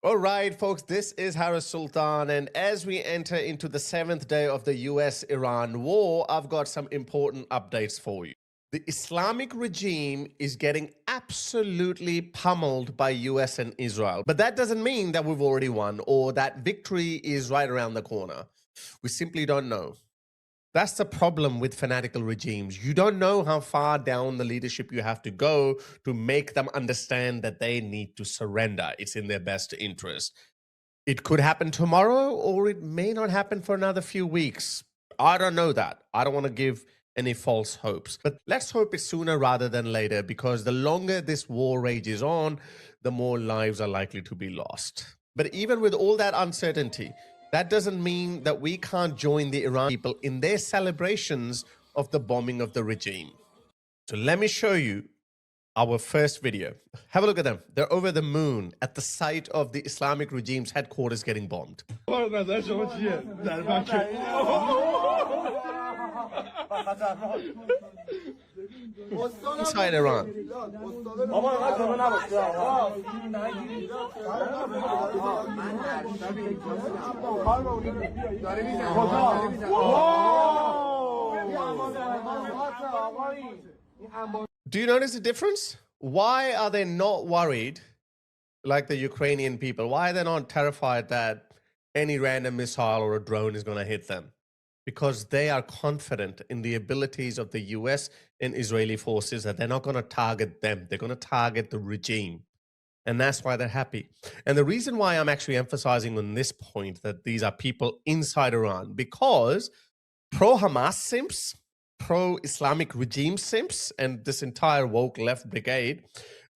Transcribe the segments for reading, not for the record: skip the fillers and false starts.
All right, folks, this is Harris Sultan. And as we enter into the 7th day of the US-Iran war, I've got some important updates for you. The Islamic regime is getting absolutely pummeled by US and Israel. But that doesn't mean that we've already won or that victory is right around the corner. We simply don't know. That's the problem with fanatical regimes. You don't know how far down the leadership you have to go to make them understand that they need to surrender. It's in their best interest. It could happen tomorrow, or it may not happen for another few weeks. I don't know that. I don't want to give any false hopes. But let's hope it's sooner rather than later, because the longer this war rages on, the more lives are likely to be lost. But even with all that uncertainty, that doesn't mean that we can't join the Iranian people in their celebrations of the bombing of the regime. So let me show you our first video. Have a look at them. They're over the moon at the site of the Islamic regime's headquarters getting bombed. Inside Iran. Do you notice the difference? Why are they not worried like the Ukrainian people? Why are they not terrified that any random missile or a drone is going to hit them? Because they are confident in the abilities of the US and Israeli forces that they're not going to target them. They're going to target the regime. And that's why they're happy. And the reason why I'm actually emphasizing on this point that these are people inside Iran, because pro-Hamas simps, pro-Islamic regime simps, and this entire woke left brigade,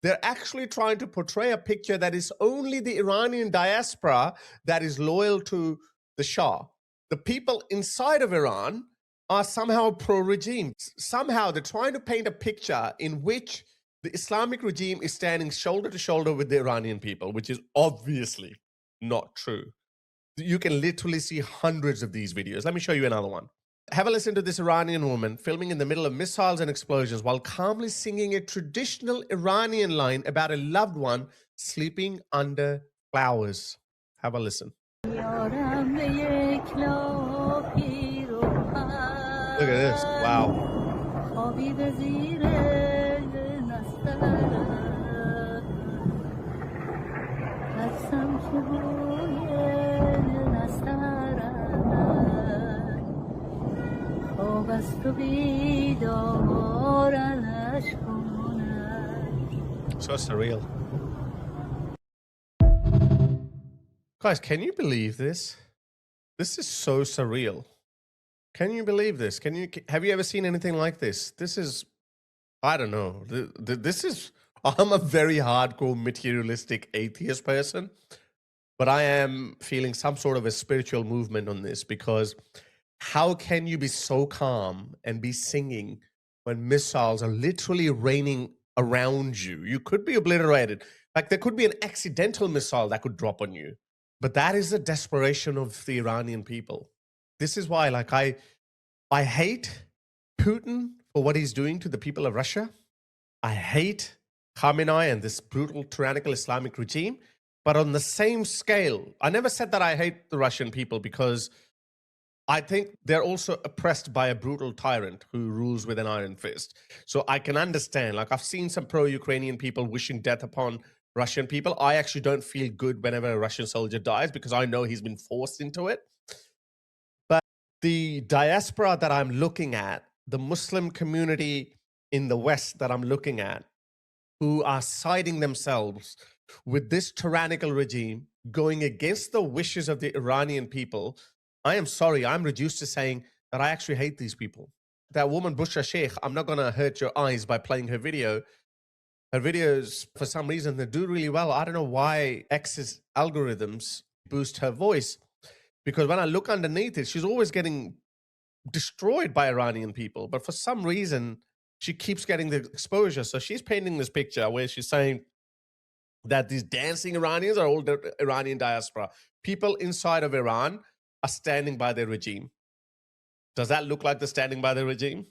they're actually trying to portray a picture that is only the Iranian diaspora that is loyal to the Shah. The people inside of Iran are somehow pro-regime. Somehow they're trying to paint a picture in which the Islamic regime is standing shoulder to shoulder with the Iranian people, which is obviously not true. You can literally see hundreds of these videos. Let me show you another one. Have a listen to this Iranian woman filming in the middle of missiles and explosions while calmly singing a traditional Iranian line about a loved one sleeping under flowers. Have a listen. Look at this. Wow. So surreal. Guys, can you believe this? This is so surreal. Can you believe this? Have you ever seen anything like this? This is, I don't know. I'm a very hardcore materialistic atheist person, but I am feeling some sort of a spiritual movement on this, because how can you be so calm and be singing when missiles are literally raining around you? You could be obliterated. Like there could be an accidental missile that could drop on you. But that is the desperation of the Iranian people. This is why, like, I hate Putin for what he's doing to the people of Russia. I hate Khamenei and this brutal, tyrannical Islamic regime. But on the same scale, I never said that I hate the Russian people, because I think they're also oppressed by a brutal tyrant who rules with an iron fist. So I can understand, like I've seen some pro-Ukrainian people wishing death upon Russian people. I actually don't feel good whenever a Russian soldier dies, because I know he's been forced into it. But the diaspora that I'm looking at, the Muslim community in the West that I'm looking at, who are siding themselves with this tyrannical regime, going against the wishes of the Iranian people, I am sorry, I'm reduced to saying that I actually hate these people. That woman, Bushra Sheikh, I'm not going to hurt your eyes by playing her video. Her videos, for some reason, they do really well. I don't know why X's algorithms boost her voice, because when I look underneath it, she's always getting destroyed by Iranian people. But for some reason, she keeps getting the exposure. So she's painting this picture where she's saying that these dancing Iranians are all the Iranian diaspora. People inside of Iran are standing by their regime. Does that look like they're standing by the regime?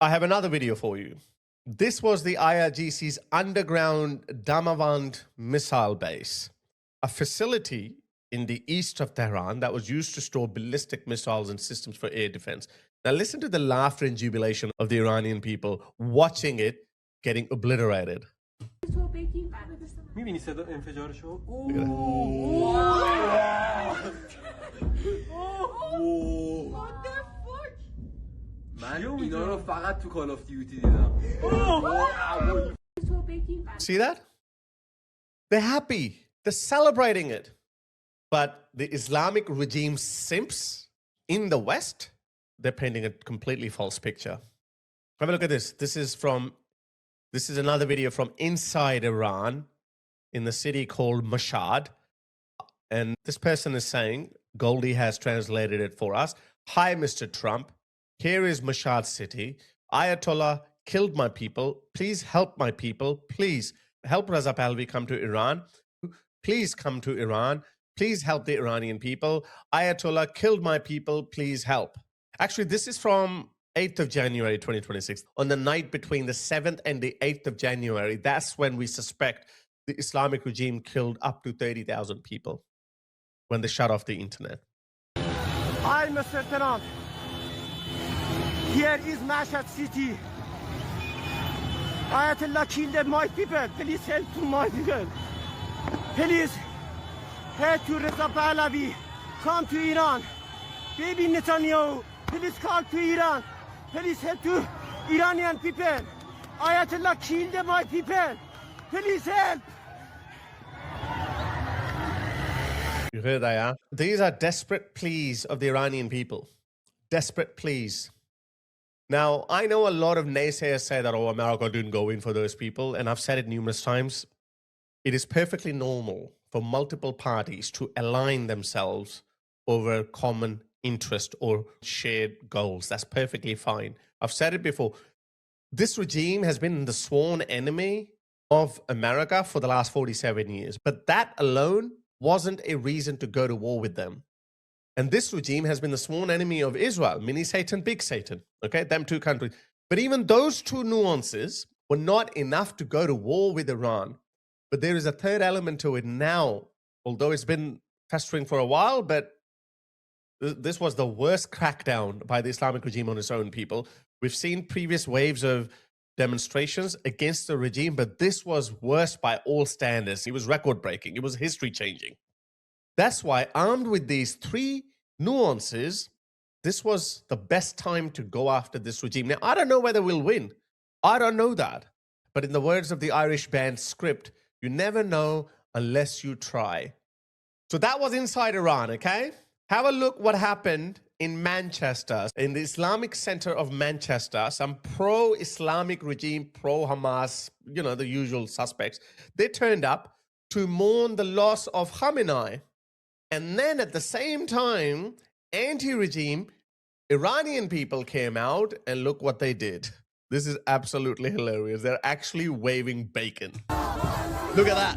I have another video for you. This was the IRGC's underground Damavand missile base, a facility in the east of Tehran that was used to store ballistic missiles and systems for air defense. Now listen to the laughter and jubilation of the Iranian people watching it getting obliterated. می‌بینی صدا انفجارشو؟ من اینا رو فقط تو کال آف دیوتی دیدم. See that? They're happy. They're celebrating it. But the Islamic regime simps in the West, they're painting a completely false picture. Have a look at this. This is another video from inside Iran in the city called Mashhad. And this person is saying, Goldie has translated it for us. Hi, Mr. Trump. Here is Mashhad city. Ayatollah killed my people. Please help my people. Please help Raza Pahlavi come to Iran. Please come to Iran. Please help the Iranian people. Ayatollah killed my people. Please help. Actually, this is from 8th of January, 2026. On the night between the 7th and the 8th of January, that's when we suspect the Islamic regime killed up to 30,000 people when they shut off the internet. Hi, Mr. Trump. Here is Mashhad city. Ayatollah killed my people. Please help to my people. Please help to Reza Pahlavi. Come to Iran. Baby Netanyahu. Please come to Iran. Please help to Iranian people. Ayatollah killed my people. Please help. You heard that, yeah? These are desperate pleas of the Iranian people. Desperate pleas. Now, I know a lot of naysayers say that, oh, America didn't go in for those people. And I've said it numerous times. It is perfectly normal for multiple parties to align themselves over common interest or shared goals. That's perfectly fine. I've said it before. This regime has been the sworn enemy of America for the last 47 years. But that alone wasn't a reason to go to war with them. And this regime has been the sworn enemy of Israel, mini Satan, big Satan, okay, them two countries. But even those two nuances were not enough to go to war with Iran. But there is a third element to it now, although it's been festering for a while, but this was the worst crackdown by the Islamic regime on its own people. We've seen previous waves of demonstrations against the regime, but this was worse by all standards. It was record-breaking. It was history-changing. That's why, armed with these three nuances, this was the best time to go after this regime. Now, I don't know whether we'll win. I don't know that. But in the words of the Irish band Script, you never know unless you try. So that was inside Iran, okay? Have a look what happened in Manchester, in the Islamic center of Manchester. Some pro-Islamic regime, pro-Hamas, you know, the usual suspects. They turned up to mourn the loss of Khamenei. And then at the same time, anti-regime Iranian people came out and look what they did. This is absolutely hilarious. They're actually waving bacon. Look at that.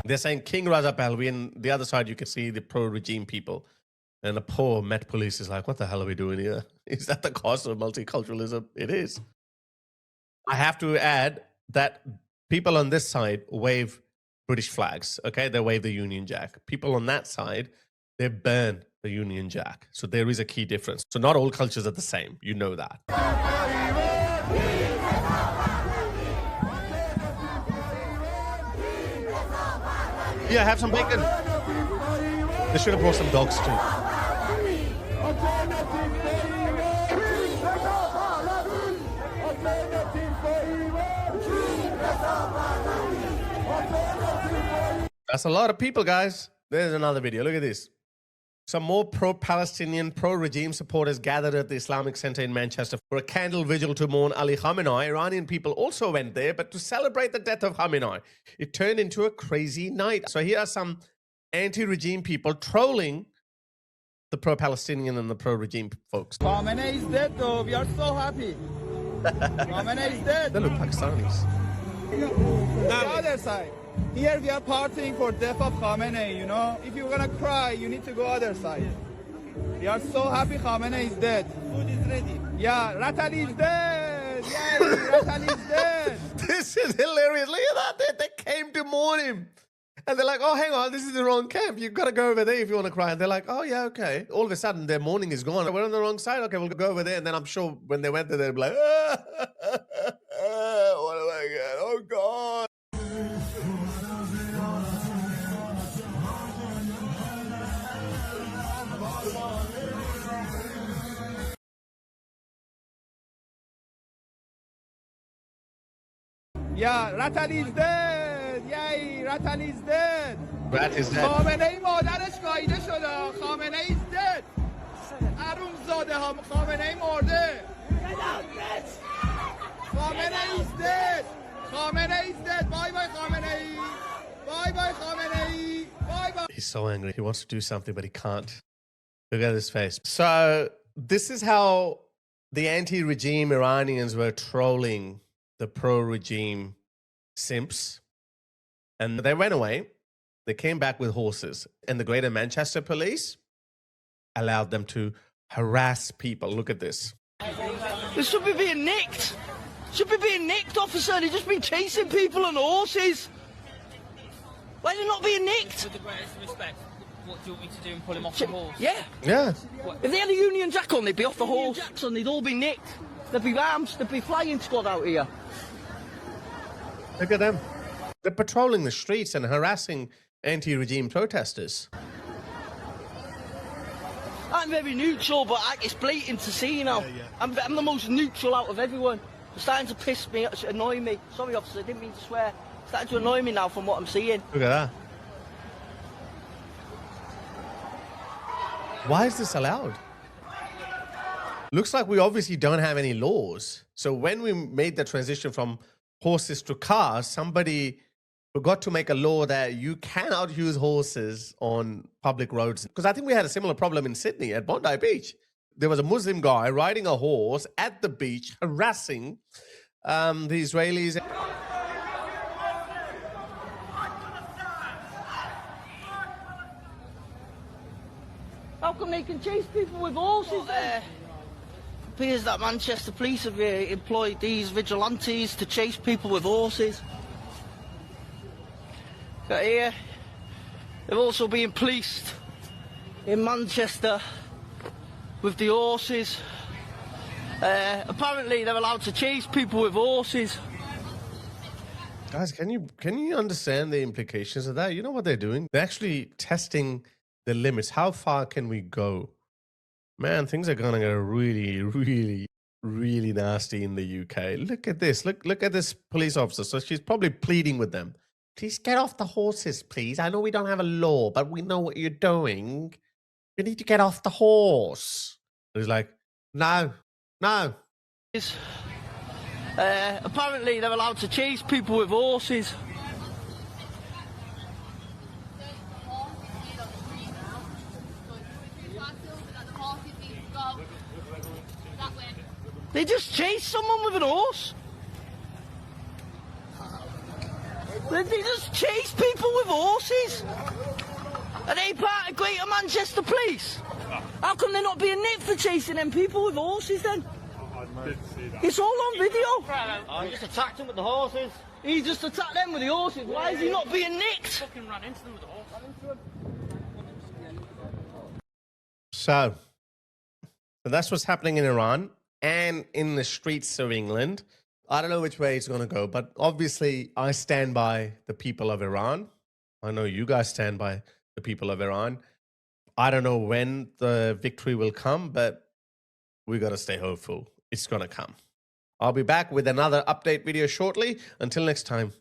They're saying King Raza Pahlavi, and the other side you can see the pro-regime people. And the poor Met Police is like, what the hell are we doing here? Is that the cost of multiculturalism? It is. I have to add that people on this side wave British flags, okay? They wave the Union Jack. People on that side, they burn the Union Jack. So there is a key difference. So not all cultures are the same. You know that. Yeah, have some bacon. They should have brought some dogs too. That's a lot of people, guys. There's another video. Look at this. Some more pro-Palestinian, pro-regime supporters gathered at the Islamic Center in Manchester for a candle vigil to mourn Ali Khamenei. Iranian people also went there, but to celebrate the death of Khamenei. It turned into a crazy night. So here are some anti-regime people trolling the pro-Palestinian and the pro-regime folks. Khamenei is dead, though. We are so happy. Khamenei is dead. They look Pakistanis. The other side. Here we are partying for death of Khamenei, you know. If you're gonna cry, you need to go other side. We are so happy Khamenei is dead. Food is ready. Yeah, Ratali is dead. Yeah, Ratali is dead. This is hilarious. Look at that. They came to mourn him. And they're like, oh, hang on, this is the wrong camp. You've got to go over there if you want to cry. And they're like, oh, yeah, okay. All of a sudden, their mourning is gone. We're on the wrong side. Okay, we'll go over there. And then I'm sure when they went there, they'll be like, what have I got? Oh, God. Yeah, Ratali is dead. Yay, Ratali is dead. Rat is dead. خامنه‌ای مادرش گاییده شده. خامنه‌ای is dead. حروم زاده ها خامنه‌ای مرده. خامنه‌ای is dead. خامنه‌ای is dead. Bye bye خامنه‌ای. Bye bye خامنه‌ای. Bye bye. He's so angry. He wants to do something, but he can't. Look at his face. So this is how the anti-regime Iranians were trolling the pro-regime simps. And they went away. They came back with horses. And the Greater Manchester police allowed them to harass people. Look at this. They should be being nicked. Should be being nicked, officer. They've just been chasing people on horses. Why are they not being nicked? With the greatest respect, what do you want me to do and pull him off the horse? Yeah. Yeah. If they had a Union Jack on, they'd be off the horse. And they'd all be nicked. There'd be arms. There'd be flying squad out here. Look at them. They're patrolling the streets and harassing anti-regime protesters. I'm very neutral, but it's blatant to see now. I'm the most neutral out of everyone. It's starting to piss me, annoy me. Sorry, officer, I didn't mean to swear. It's starting to annoy me now from what I'm seeing. Look at that. Why is this allowed? Looks like we obviously don't have any laws. So when we made the transition from horses to cars, somebody forgot to make a law that you cannot use horses on public roads. Because I think we had a similar problem in Sydney at Bondi Beach. There was a Muslim guy riding a horse at the beach, harassing the Israelis. How come they can chase people with horses there? It appears that Manchester police have employed these vigilantes to chase people with horses. Got here, they're also being policed in Manchester with the horses. Apparently they're allowed to chase people with horses. Guys, can you understand the implications of that? You know what they're doing? They're actually testing the limits. How far can we go? Man, things are gonna get really, really, really nasty in the UK. Look at this. Look at this police officer. So she's probably pleading with them. Please get off the horses, please. I know we don't have a law, but we know what you're doing. You need to get off the horse. And he's like, no. Apparently they're allowed to chase people with horses. They just chase someone with an horse. They just chase people with horses. Are they part of Greater Manchester Police? How come they're not being nicked for chasing them people with horses then? It's all on video. Oh, he just attacked him with the horses. He just attacked them with the horses. Why is he not being nicked? Fucking ran into them with the horse. So that's what's happening in Iran and in the streets of England. I don't know which way it's going to go, but obviously I stand by the people of Iran. I know you guys stand by the people of Iran. I don't know when the victory will come, but we got to stay hopeful. It's going to come. I'll be back with another update video shortly. Until next time,